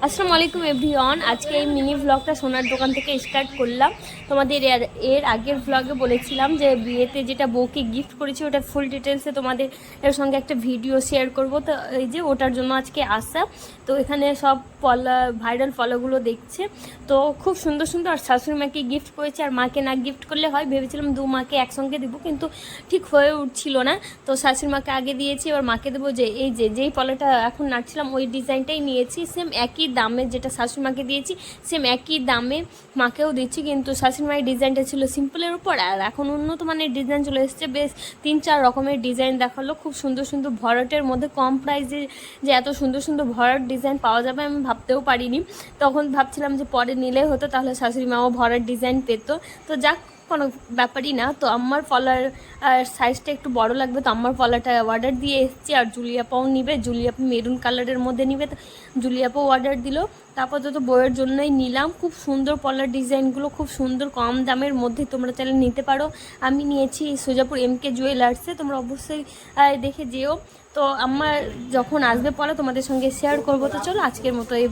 আসসালামু আলাইকুম এভরিওয়ান। আজকে এই মিনি ব্লগটা সোনার দোকান থেকে স্টার্ট করলাম। তোমাদের এর আগের ব্লগে বলেছিলাম যে বিয়েতে যেটা বউকে গিফট করেছি ওটার ফুল ডিটেলসে তোমাদের এর সঙ্গে একটা ভিডিও শেয়ার করব। তো এই যে ওটার জন্য আজকে আসা। তো এখানে সব ভাইরাল ফলোগুলো দেখছে। তো খুব সুন্দর সুন্দর। আর শাশুড়ি মাকে গিফট করেছে, আর মাকে না গিফট করলে হয় ভেবেছিলাম দু মাকে একসঙ্গে দেবো, কিন্তু ঠিক হয়ে উঠছিল না। তো শাশুড়ি মাকে আগে দিয়েছি, এবার মাকে দেবো। যে এই যেই পলাটা এখন নাড়ছিলাম ওই ডিজাইনটাই নিয়েছি, সেম একই দামে যেটা শাশুড়ি মাকে দিয়েছি সেম একই দামে মাকেও দিচ্ছি। কিন্তু শাশুড়ি মায়ের ডিজাইনটা ছিল সিম্পলের উপর, আর এখন উন্নত মানের ডিজাইন চলে এসেছে। বেশ 3-4 রকমের ডিজাইন দেখালো, খুব সুন্দর সুন্দর ভরাটের মধ্যে। কম প্রাইসে যে এত সুন্দর সুন্দর ভরাট ডিজাইন পাওয়া যাবে আমি ভাবতেও পারিনি। তখন ভাবছিলাম যে পরে নিলে হতো, তাহলে শাশুড়ি মাও ভরাট ডিজাইন পেতো। তো যাক, কোনো ব্যাপারই না। তো আমার ফলার সাইজটা একটু বড় লাগবে, তো আমার ফলাটা অর্ডার দিয়ে এসেছি। আর জুলিয়াপাও নিবে, জুলিয়াপা মেরুন কালারের মধ্যে নিবে, তো জুলিয়াপাও অর্ডার দিল। তারপর তো বইয়ের জন্যই নিলাম। খুব সুন্দর পলার ডিজাইনগুলো, খুব সুন্দর, কম দামের মধ্যে তোমরা চাইলে নিতে পারো। আমি নিয়েছি সোজাপুর এমকে জুয়েলার্সে, তোমরা অবশ্যই দেখে যেও। তো আমার যখন আসবে পলা তোমাদের সঙ্গে শেয়ার করবো। তো চলো আজকের মতো এই